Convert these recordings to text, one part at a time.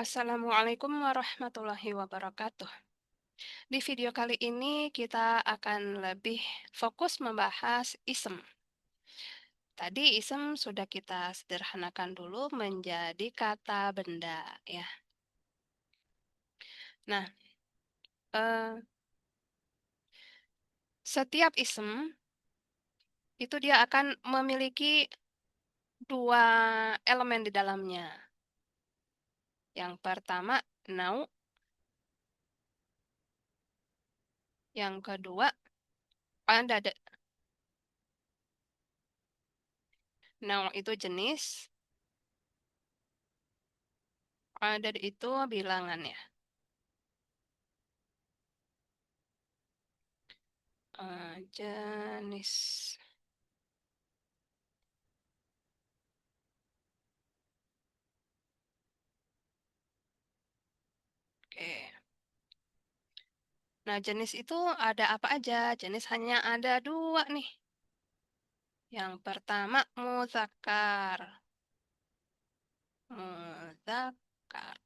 Assalamualaikum warahmatullahi wabarakatuh. Di video kali ini kita akan lebih fokus membahas isem. Tadi isem sudah kita sederhanakan dulu menjadi kata benda, ya. Nah, eh, setiap isem itu dia akan memiliki dua elemen di dalamnya. Yang pertama, nau. Yang kedua, ada nau itu jenis, ada itu bilangannya. Jenis. Oke. Nah, jenis itu ada apa aja? Jenis hanya ada dua nih. Yang pertama, muzakkar. Muzakkar.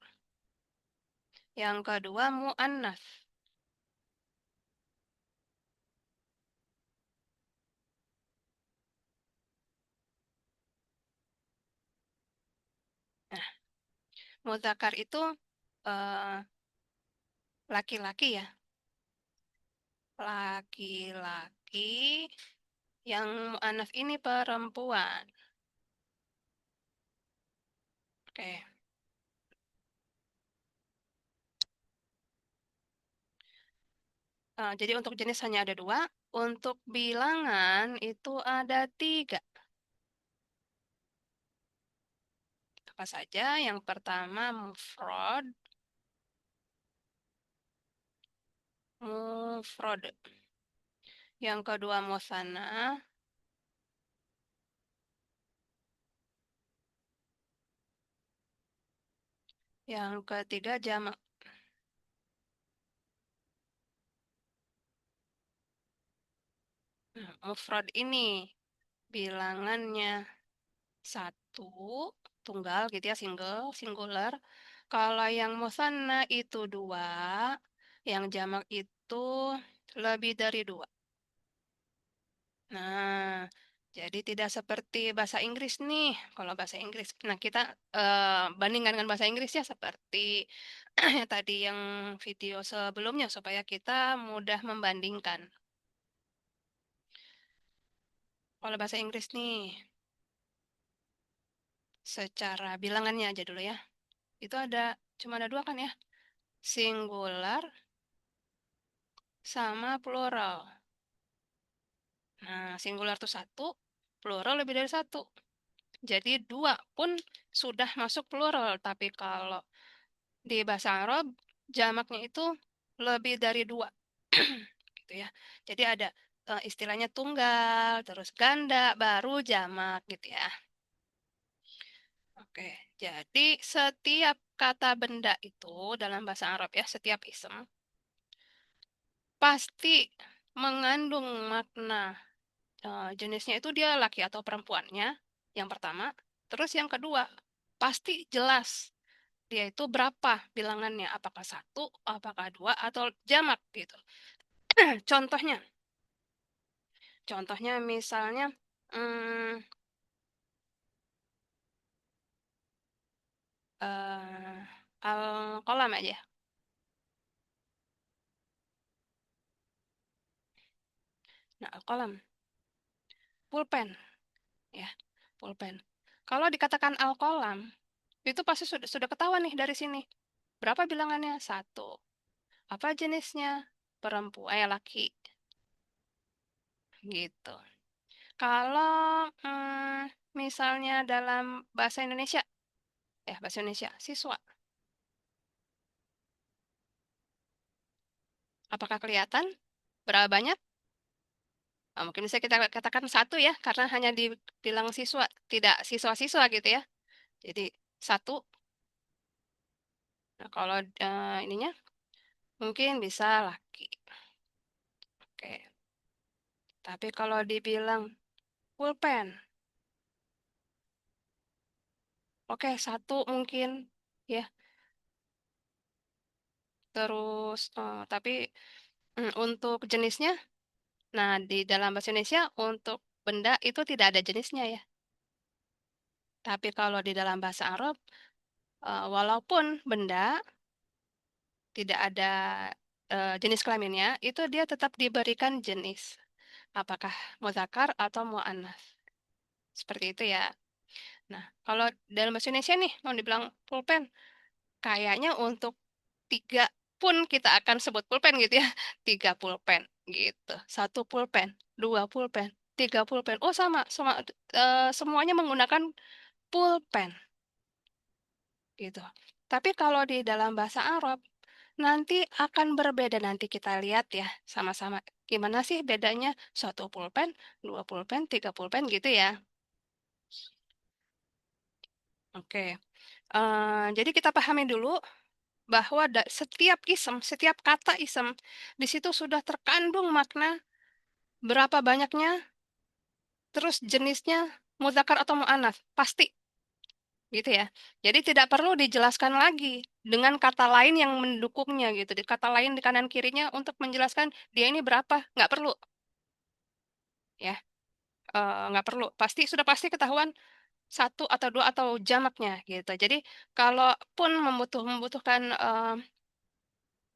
Yang kedua, muannas. Nah, muzakkar itu eh, laki-laki ya. Laki-laki yang muannas ini perempuan. Oke. Jadi untuk jenis hanya ada dua. Untuk bilangan itu ada tiga. Apa saja? Yang pertama, mufrad. Mufrad. Yang kedua, musanna. Yang ketiga, jamak. Nah, mufrad ini bilangannya satu, tunggal gitu ya, singular. Kalau yang musanna itu dua, yang jamak itu lebih dari dua. Nah, jadi tidak seperti bahasa Inggris nih. Kalau bahasa Inggris, nah kita bandingkan dengan bahasa Inggris ya seperti tadi yang video sebelumnya supaya kita mudah membandingkan. Kalau bahasa Inggris nih, secara bilangannya aja dulu ya. Itu cuma ada dua kan ya? Singular sama plural. Nah, singular itu satu, plural lebih dari satu. Jadi dua pun sudah masuk plural. Tapi kalau di bahasa Arab, jamaknya itu lebih dari dua. Gitu ya. Jadi ada istilahnya tunggal, terus ganda, baru jamak gitu ya. Oke, jadi setiap kata benda itu dalam bahasa Arab ya, setiap isem pasti mengandung makna jenisnya itu dia laki atau perempuannya, yang pertama. Terus yang kedua, pasti jelas dia itu berapa bilangannya, apakah satu, apakah dua, atau jamak gitu. Contohnya, contohnya misalnya, hmm, al-qalam aja. Nah, al-qalam, pulpen, ya, pulpen. Kalau dikatakan al-qalam, itu pasti sudah ketahuan nih dari sini. Berapa bilangannya? Satu. Apa jenisnya? Perempuan, laki. Gitu. Kalau misalnya dalam bahasa Indonesia, bahasa Indonesia, siswa. Apakah kelihatan berapa banyak? Mungkin bisa kita katakan satu ya, karena hanya dibilang siswa, tidak siswa-siswa gitu ya. Jadi satu. Nah, kalau ininya mungkin bisa laki. Oke. Tapi kalau dibilang pulpen, oke satu mungkin ya. Terus, tapi untuk jenisnya, nah di dalam bahasa Indonesia untuk benda itu tidak ada jenisnya ya. Tapi kalau di dalam bahasa Arab, walaupun benda tidak ada jenis kelaminnya, itu dia tetap diberikan jenis. Apakah muzakkar atau muannas. Seperti itu ya. Nah, kalau dalam bahasa Indonesia nih, mau dibilang pulpen, kayaknya untuk tiga pun kita akan sebut pulpen gitu ya. Tiga pulpen gitu. Satu pulpen, dua pulpen, tiga pulpen. Oh sama, semuanya menggunakan pulpen gitu. Tapi kalau di dalam bahasa Arab, nanti akan berbeda. Nanti kita lihat ya sama-sama. Gimana sih bedanya satu pulpen, dua pulpen, tiga pulpen gitu ya. Oke. Jadi kita pahami dulu bahwa setiap isem, setiap kata isem, di situ sudah terkandung makna berapa banyaknya, terus jenisnya mudzakkar atau muannats, pasti gitu ya. Jadi tidak perlu dijelaskan lagi dengan kata lain yang mendukungnya gitu. Kata lain di kanan kirinya untuk menjelaskan dia ini berapa, nggak perlu ya. Nggak perlu. Sudah pasti ketahuan satu atau dua atau jamaknya gitu. Jadi kalaupun membutuhkan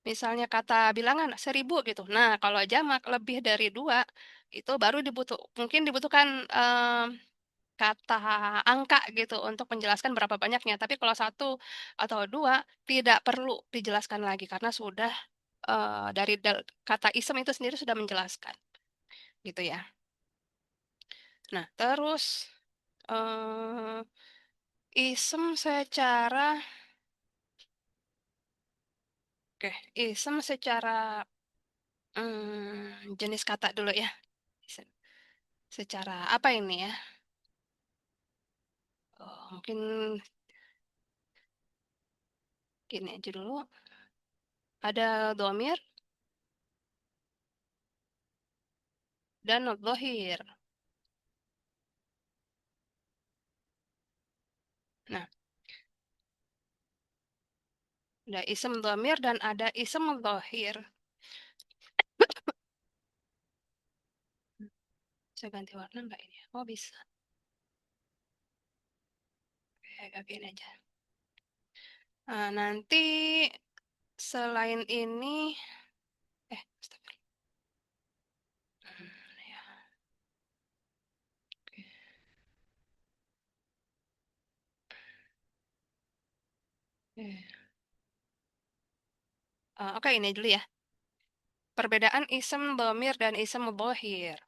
misalnya kata bilangan 1.000 gitu. Nah, kalau jamak lebih dari dua, itu baru mungkin dibutuhkan kata angka gitu untuk menjelaskan berapa banyaknya. Tapi kalau satu atau dua, tidak perlu dijelaskan lagi karena sudah dari kata isem itu sendiri sudah menjelaskan gitu ya. Nah, terus eh, isem secara, oke, isem secara jenis kata dulu ya. Isem. Secara apa ini ya? Mungkin gini aja dulu. Ada domir dan dhohir. Nah, ada isem domir dan ada isem dhohir. Bisa ganti warna nggak ini? Oh, bisa. Oke, gini aja. Nah, nanti selain ini, astagfirullah. Ya, oke. Oke, ini dulu ya. Perbedaan isem domir dan isem dhohir.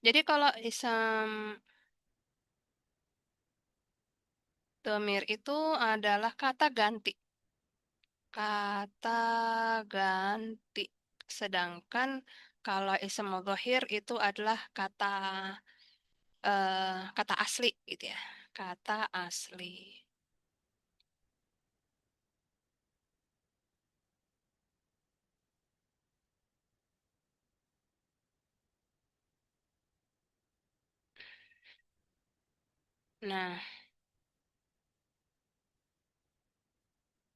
Jadi kalau isem domir itu adalah kata ganti. Kata ganti. Sedangkan kalau ism dhohir itu adalah kata asli gitu ya. Kata asli. Nah,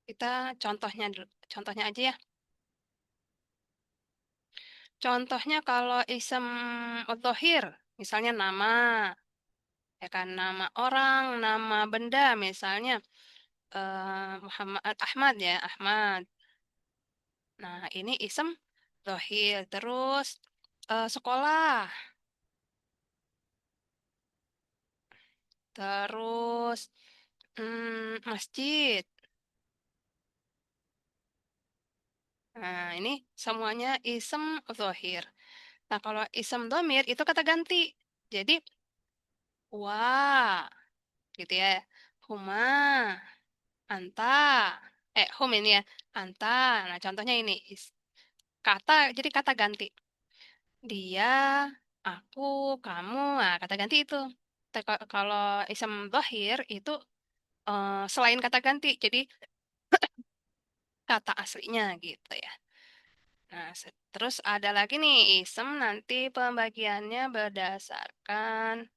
kita contohnya aja ya. Contohnya kalau ism dhohir, misalnya nama, ya kan nama orang, nama benda, misalnya Muhammad Ahmad ya, Ahmad. Nah, ini ism dhohir. Terus sekolah, terus masjid. Nah, ini semuanya isem dhohir. Nah, kalau isem domir itu kata ganti. Jadi, wa, gitu ya. Huma, anta. Hum ini ya. Anta. Nah, contohnya ini. Jadi kata ganti. Dia, aku, kamu. Nah, kata ganti itu. Kalau isem dhohir itu selain kata ganti. Jadi, kata aslinya gitu ya. Nah, terus ada lagi nih isem nanti pembagiannya berdasarkan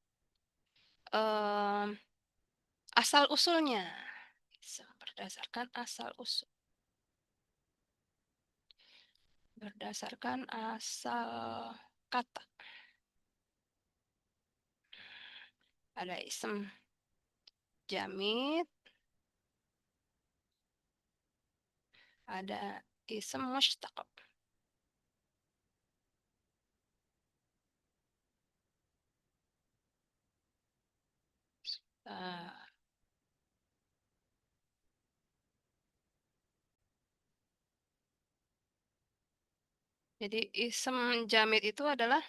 em, asal usulnya. Isem berdasarkan asal usul. berdasarkan asal kata. Ada isem jamid, ada isem mushtaq. Eh, jadi isem jamid itu adalah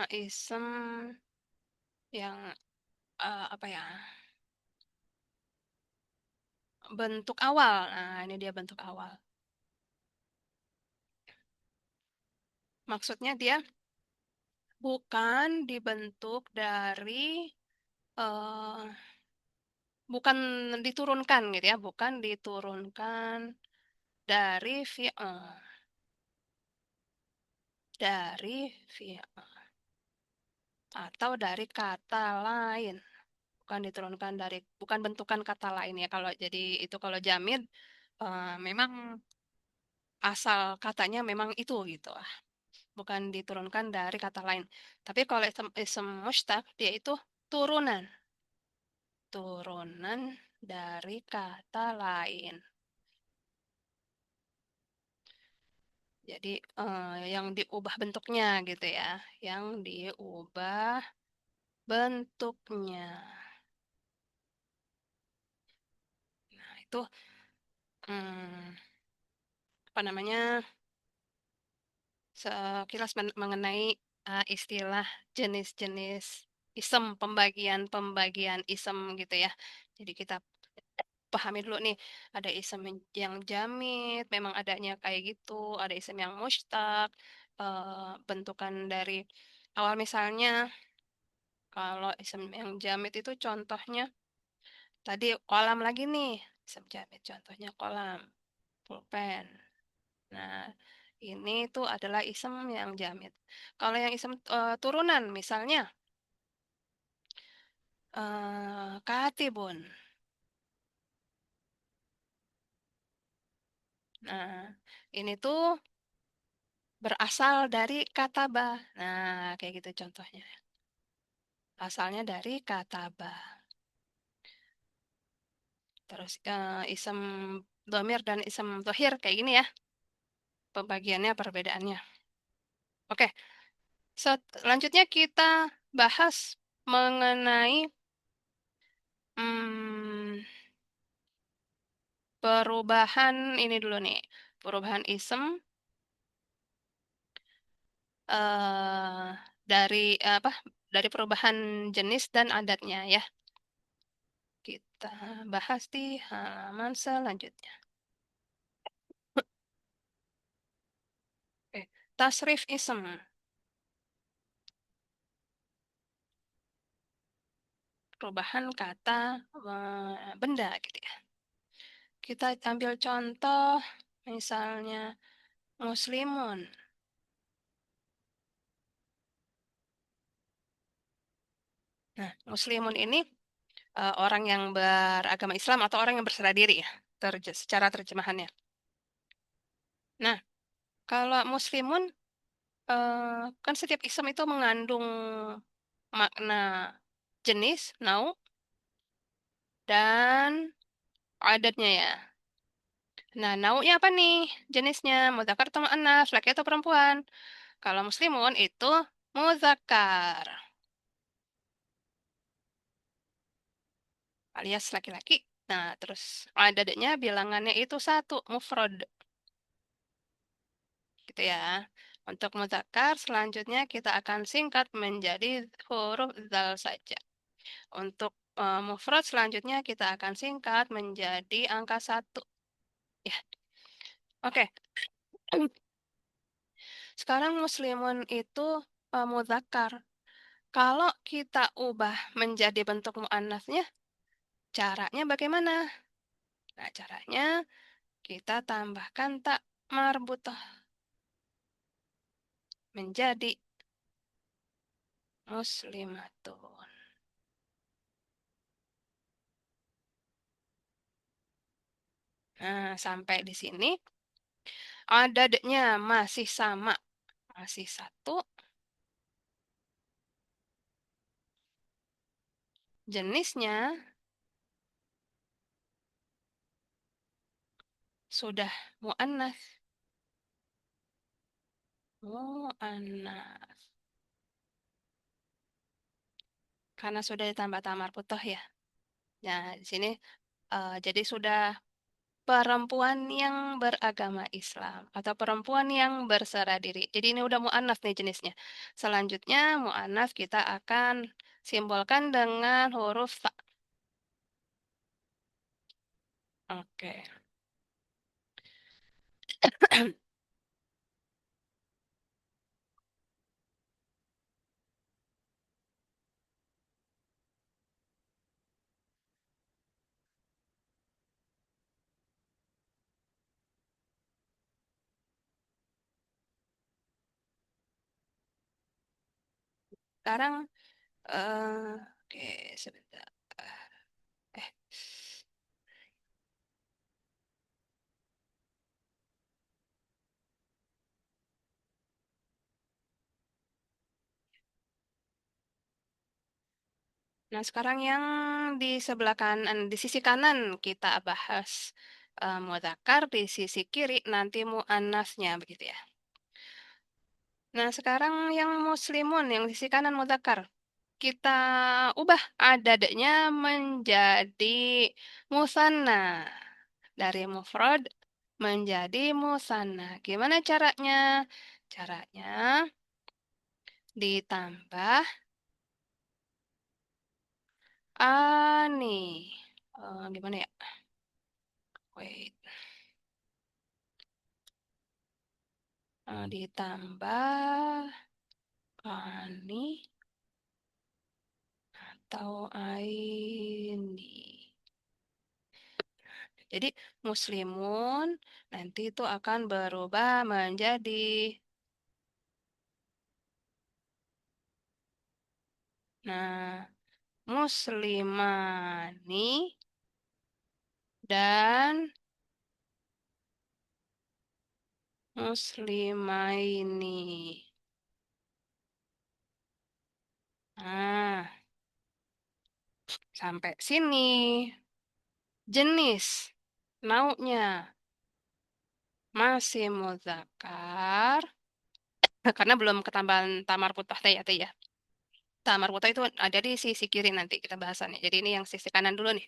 isem yang apa ya? Bentuk awal. Nah, ini dia bentuk awal. Maksudnya dia bukan dibentuk dari eh bukan diturunkan gitu ya, bukan diturunkan dari fi'il atau dari kata lain. Bukan diturunkan dari bukan bentukan kata lain ya. Kalau jadi itu kalau jamid memang asal katanya memang itu gitu lah. Bukan diturunkan dari kata lain. Tapi kalau isem mushtaq dia itu turunan, turunan dari kata lain. Jadi yang diubah bentuknya gitu ya, yang diubah bentuknya. Nah, itu hmm, apa namanya? Sekilas mengenai istilah jenis-jenis isem, pembagian-pembagian isem gitu ya. Jadi kita pahami dulu nih, ada isem yang jamid, memang adanya kayak gitu, ada isem yang mushtaq, bentukan dari awal misalnya, kalau isem yang jamid itu contohnya, tadi kolam lagi nih, isem jamid contohnya kolam, pulpen. Nah, ini tuh adalah isem yang jamid. Kalau yang isem turunan, misalnya katibun. Nah, ini tuh berasal dari kata ba. Nah, kayak gitu contohnya. Asalnya dari kata ba. Terus isem domir dan isem dohir kayak gini ya. Pembagiannya, perbedaannya. Oke, selanjutnya kita bahas mengenai hmm, perubahan ini dulu nih. Perubahan isem eh dari apa? Dari perubahan jenis dan adatnya ya. Kita bahas di halaman selanjutnya. Oke. Tasrif isem. Perubahan kata benda gitu ya. Kita ambil contoh misalnya muslimun. Nah, muslimun ini orang yang beragama Islam atau orang yang berserah diri ya, secara terjemahannya. Nah, kalau muslimun kan setiap isem itu mengandung makna jenis, nau, dan adatnya ya. Nah, naunya apa nih? Jenisnya mudzakkar atau muannats, laki atau perempuan. Kalau muslimun itu mudzakkar alias laki-laki. Nah, terus adatnya bilangannya itu satu, mufrad gitu ya. Untuk mudzakkar selanjutnya kita akan singkat menjadi huruf zal saja. Untuk mufrad selanjutnya kita akan singkat menjadi angka satu. Ya, oke. Sekarang muslimun itu mudzakkar. Kalau kita ubah menjadi bentuk muannasnya, caranya bagaimana? Nah, caranya kita tambahkan tak marbutah menjadi muslimatun. Nah, sampai di sini Adadnya masih sama, masih satu. Jenisnya sudah mu'annas. Mu'annas. Karena sudah ditambah tamar putoh ya. Nah, di sini jadi sudah perempuan yang beragama Islam atau perempuan yang berserah diri. Jadi ini udah mu'annas nih jenisnya. Selanjutnya mu'annas kita akan simbolkan dengan huruf ta. Oke. Sekarang oke sebentar. Eh, Nah, sekarang yang di sebelah kanan, di sisi kanan kita bahas mudzakkar, di sisi kiri nanti muannasnya begitu ya. Nah, sekarang yang muslimun yang di sisi kanan mudzakkar, kita ubah adadnya menjadi musanna. Dari mufrad menjadi musanna. Gimana caranya? Caranya ditambah ani. Gimana ya? Wait. Ditambah ani atau aini. Jadi muslimun nanti itu akan berubah menjadi nah muslimani dan muslimaini. Nah, sampai sini jenis naunya masih muzakkar karena belum ketambahan tamar putih teh ya teh ya. Tamar putih itu ada di sisi kiri nanti kita bahasannya. Jadi ini yang sisi kanan dulu nih.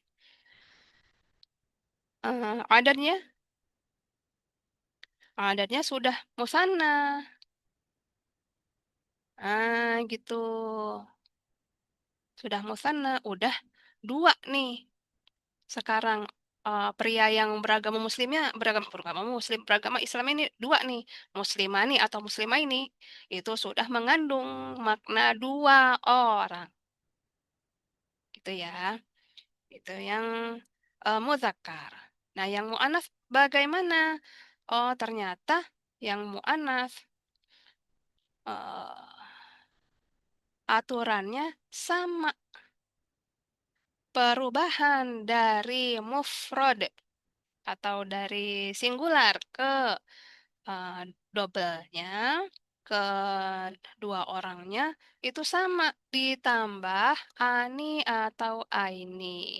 Adatnya, adatnya sudah musanna. Gitu. Sudah musanna, udah dua nih. Sekarang pria yang beragama muslimnya beragama muslim beragama Islam ini dua nih, muslimani atau muslimah ini itu sudah mengandung makna dua orang. Gitu ya. Itu yang muzakkar. Nah, yang mu'anats bagaimana? Oh, ternyata yang mu'anats eh, aturannya sama. Perubahan dari mufrad atau dari singular ke double-nya, ke dua orangnya itu sama ditambah ani atau aini.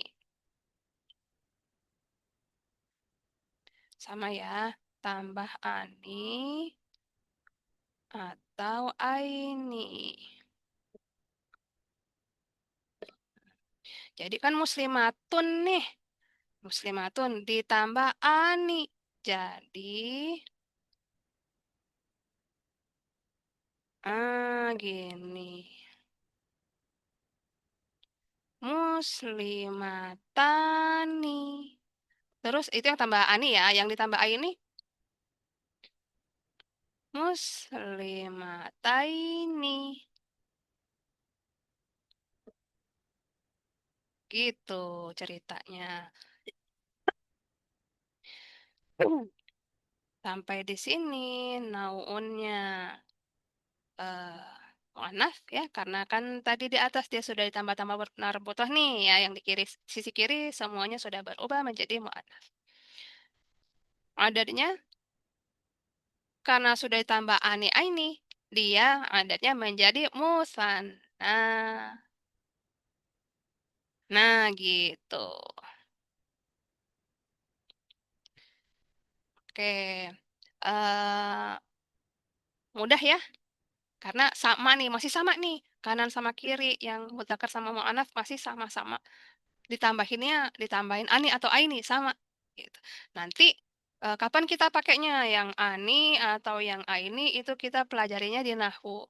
Sama ya, tambah ani atau aini. Jadi kan muslimatun nih, muslimatun ditambah ani. Jadi, gini. Muslimatani. Terus itu yang tambah ani ya, yang ditambah aini muslimataini. Gitu ceritanya. Sampai di sini nauunnya eh muannats ya karena kan tadi di atas dia sudah ditambah-tambah benar butuh nih ya yang di kiri sisi kiri semuanya sudah berubah menjadi muannats. Adanya karena sudah ditambah ani aini, dia adatnya menjadi musanna. Nah, gitu. Oke. eh Mudah ya, karena sama nih, masih sama nih. Kanan sama kiri, yang mutakar sama mu'anats masih sama-sama. Ditambahin ani atau aini, sama. Gitu. Nanti, kapan kita pakainya? Yang ani atau yang aini, itu kita pelajarinya di Nahwu.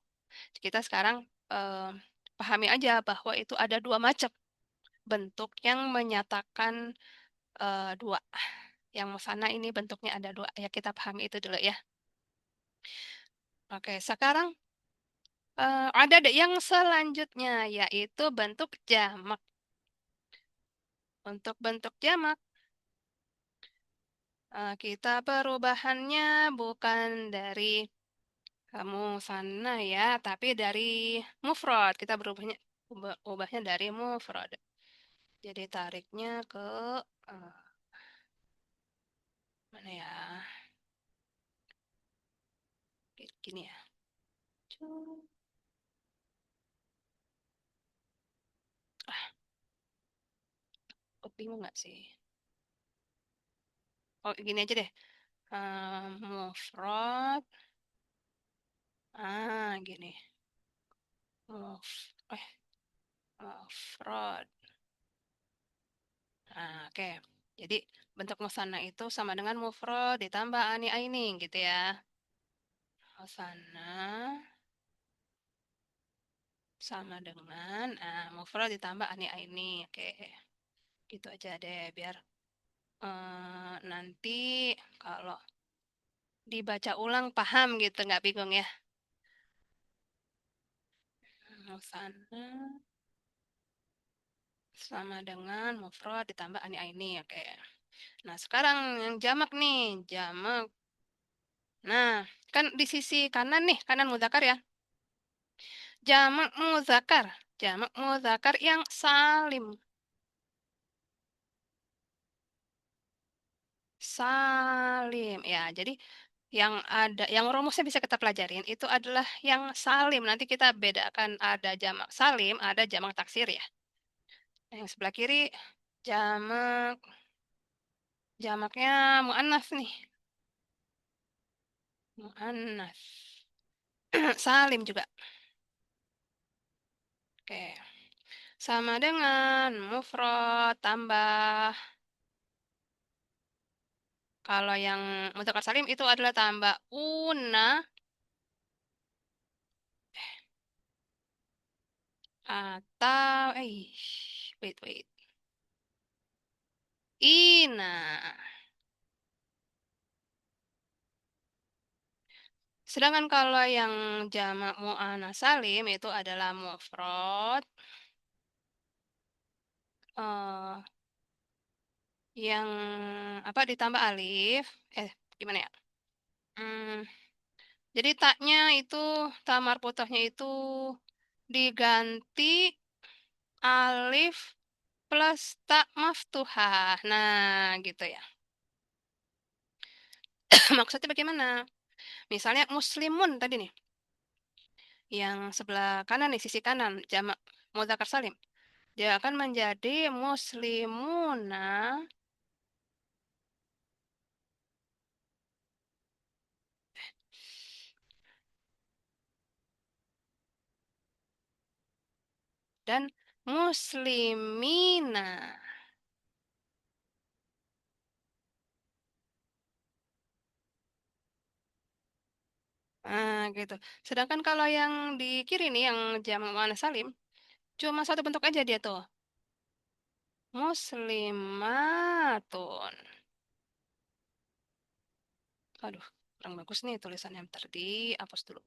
Kita sekarang eh, pahami aja bahwa itu ada dua macam bentuk yang menyatakan dua. Yang musana ini bentuknya ada dua. Ya, kita pahami itu dulu ya. Oke, sekarang ada deh yang selanjutnya, yaitu bentuk jamak. Untuk bentuk jamak, kita perubahannya bukan dari musana ya, tapi dari mufrad. Kita ubahnya dari mufrad. Jadi tariknya ke eh, mana ya? Gini ya. Cuk. Kok bingung nggak sih? Oh, gini aja deh. Mufrad. Gini. Muf, eh, Mufrad. Oke. Jadi bentuk musanna itu sama dengan mufrad ditambah ani aini gitu ya. Musanna sama dengan mufrad ditambah ani aini. Oke. Gitu aja deh biar nanti kalau dibaca ulang paham gitu, nggak bingung ya. Musanna sama dengan mufrad ditambah ani aini. Oke. Nah, sekarang yang jamak nih, jamak. Nah, kan di sisi kanan nih, kanan mudzakkar ya. Jamak mudzakkar. Jamak mudzakkar yang salim. Salim. Ya, jadi yang rumusnya bisa kita pelajarin itu adalah yang salim. Nanti kita bedakan ada jamak salim, ada jamak taksir ya. Nah, yang sebelah kiri jamak jamaknya muannats nih. Muannats. Salim juga. Oke. Sama dengan mufrad tambah. Kalau yang mudzakkar salim itu adalah tambah una atau wait wait. Ina. Sedangkan kalau yang jamak muannats salim itu adalah mufrad eh yang apa ditambah alif. Gimana ya? Hmm, jadi taknya itu ta marputahnya itu diganti alif plus tak maftuhah. Nah, gitu ya. Maksudnya bagaimana? Misalnya muslimun tadi nih, yang sebelah kanan nih, sisi kanan, jamak mudzakkar salim. Dia akan menjadi muslimuna dan muslimina. Gitu. Sedangkan kalau yang di kiri nih, yang jamak muannats salim, cuma satu bentuk aja dia tuh. Muslimatun. Aduh, kurang bagus nih tulisannya. Bentar, dihapus dulu.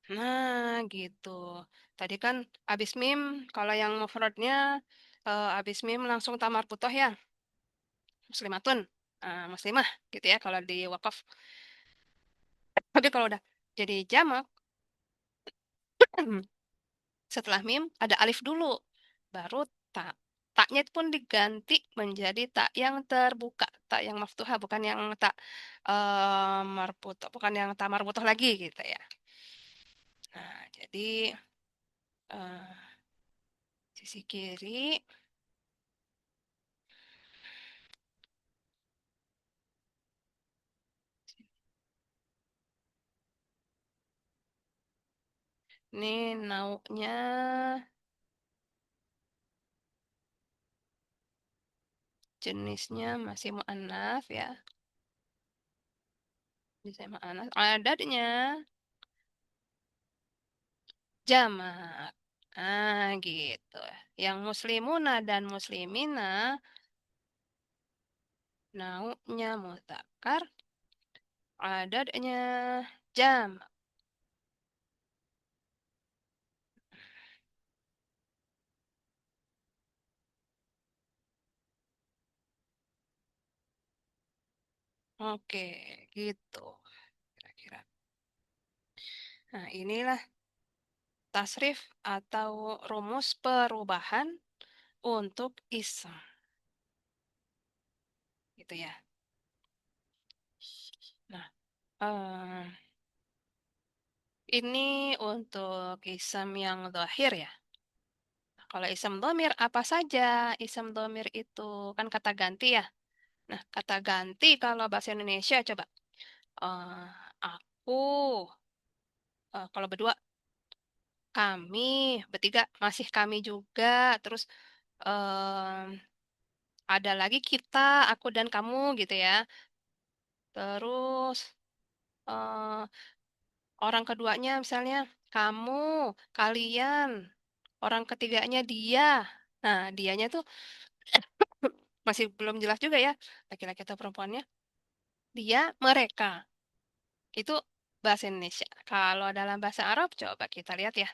Nah, gitu. Tadi kan abis mim, kalau yang mufradnya abis mim langsung tamar putoh ya, muslimatun, muslimah gitu ya kalau di wakaf. Tapi kalau udah jadi jamak, Setelah mim ada alif dulu, baru ta. Taknya pun diganti menjadi tak yang terbuka, tak yang maftuhah, bukan yang tak marbutoh, bukan yang tak marbutoh lagi gitu ya. Nah, jadi eh, sisi kiri ini naunya jenisnya masih muannats ya. Jenisnya muannats. Adadnya jamak. Ah, gitu. Yang muslimuna dan muslimina naunya mudzakkar, adadnya jamak. Oke, gitu kira-kira. Nah, inilah tasrif atau rumus perubahan untuk ism. Gitu ya. Nah, ini untuk ism yang zahir ya. Nah, kalau ism domir apa saja? Ism domir itu kan kata ganti ya. Nah, kata ganti kalau bahasa Indonesia coba. Eh, aku, kalau berdua kami, bertiga masih kami juga. Terus ada lagi kita, aku dan kamu gitu ya. Terus eh, orang keduanya misalnya kamu, kalian, orang ketiganya dia. Nah, dianya tuh masih belum jelas juga ya, laki-laki atau perempuannya. Dia, mereka. Itu bahasa Indonesia. Kalau dalam bahasa Arab, coba kita lihat ya.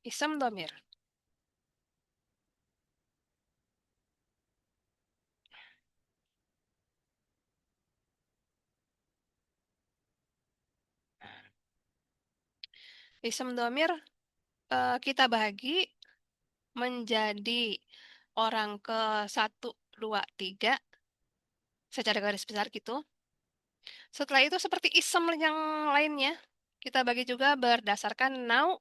Ism domir. Ism domir kita bagi menjadi orang ke satu, dua, tiga, secara garis besar gitu. Setelah itu seperti ism yang lainnya, kita bagi juga berdasarkan now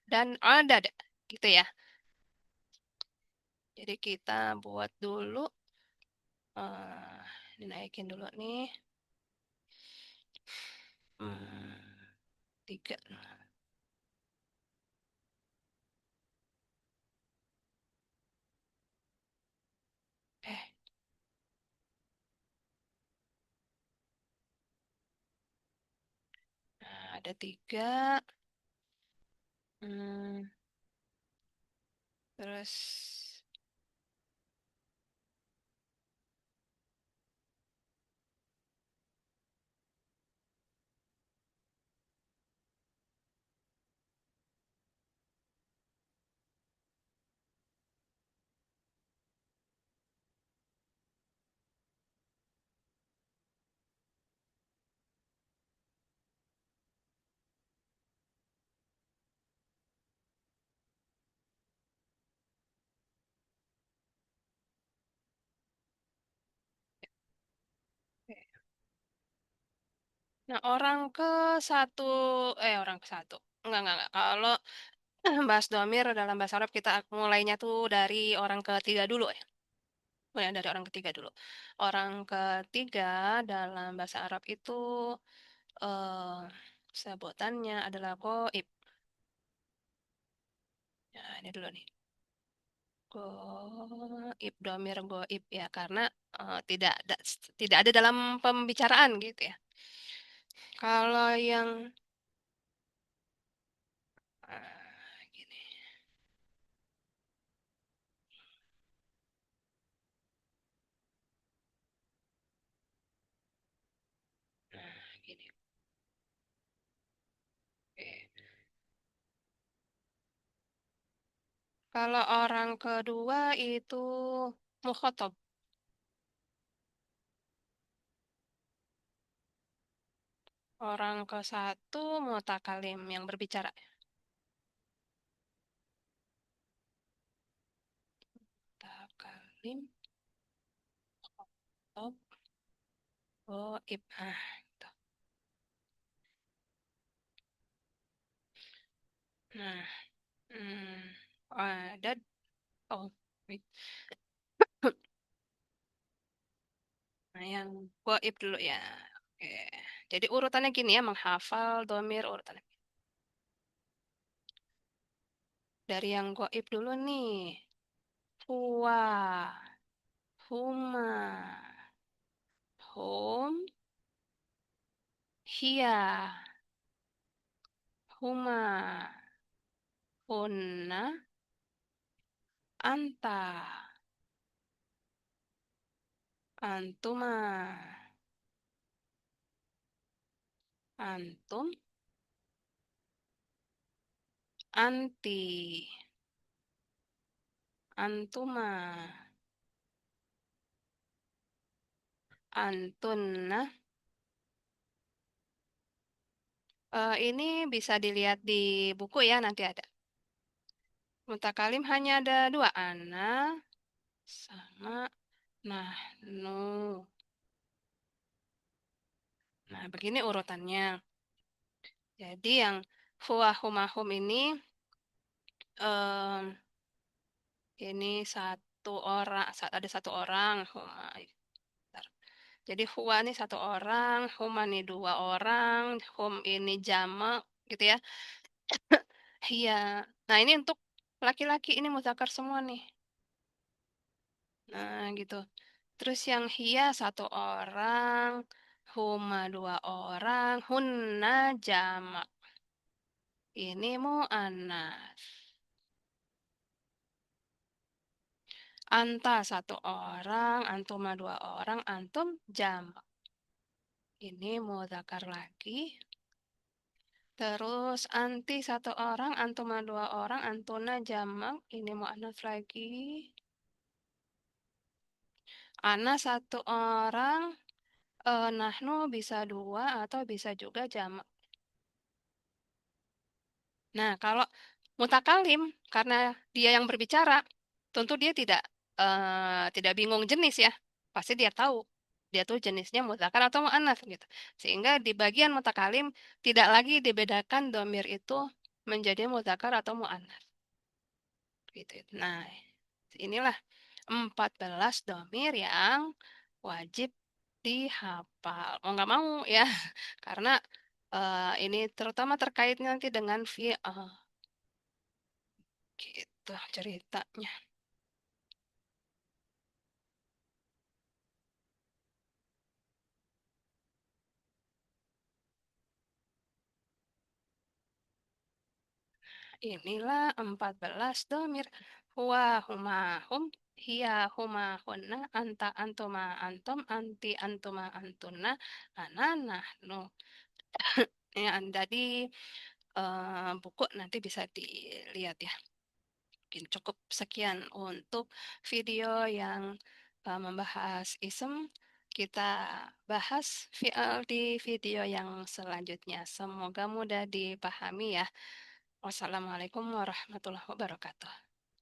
dan adad, gitu ya. Jadi kita buat dulu, dinaikin dulu nih. Hmm, tiga. Eh, nah, ada tiga. Hmm, terus nah orang ke satu, orang ke satu. Enggak. Kalau bahas domir dalam bahasa Arab kita mulainya tuh dari orang ketiga dulu ya. Mulai dari orang ketiga dulu. Orang ketiga dalam bahasa Arab itu eh sebutannya adalah goib. Nah, ini dulu nih. Goib, domir goib ya, karena tidak ada dalam pembicaraan gitu ya. Kalau yang gini, gini. Oke. Kalau orang kedua itu mukhotob. Orang ke satu mutakalim yang berbicara. Mutakalim, oh, goib. Gitu. Nah, hmm, ada, oh, wait. Nah, yang goib dulu ya. Oke. Jadi urutannya gini ya, menghafal domir urutannya. Dari yang goib dulu nih. Huwa, huma, hum, hiya, huma, hunna, anta, antuma, antum, anti, antuma, antunna. Ini bisa dilihat di buku ya, nanti ada. Mutakalim hanya ada dua, ana sama nahnu. Nah, begini urutannya. Jadi yang huwa huma hum ini satu orang, ada satu orang, huma. Bentar. Jadi huwa ini satu orang, huma ini dua orang, hum ini jamak gitu ya. Iya. Nah, ini untuk laki-laki ini muzakar semua nih. Nah, gitu. Terus yang hia satu orang, huma dua orang, hunna jamak. Ini mu'annas. Anta satu orang, antuma dua orang, antum jamak. Ini muzakar lagi. Terus anti satu orang, antuma dua orang, antuna jamak. Ini mu'annas lagi. Ana satu orang, nahnu bisa dua atau bisa juga jamak. Nah, kalau mutakalim, karena dia yang berbicara, tentu dia tidak bingung jenis ya. Pasti dia tahu. Dia tuh jenisnya mutakar atau mu'anats gitu. Sehingga di bagian mutakalim tidak lagi dibedakan domir itu menjadi mutakar atau mu'anats. Gitu. Nah, inilah 14 domir yang wajib dihafal. Mau nggak mau ya, karena ini terutama terkait nanti dengan fi'al. Gitu ceritanya. Inilah 14 domir. Huwa huma hum, hiya huma hunna, anta antuma antum, anti antuma antuna, ana nahnu. Ya, jadi buku nanti bisa dilihat ya. Mungkin cukup sekian untuk video yang membahas isem. Kita bahas di video yang selanjutnya. Semoga mudah dipahami ya. Wassalamualaikum warahmatullahi wabarakatuh.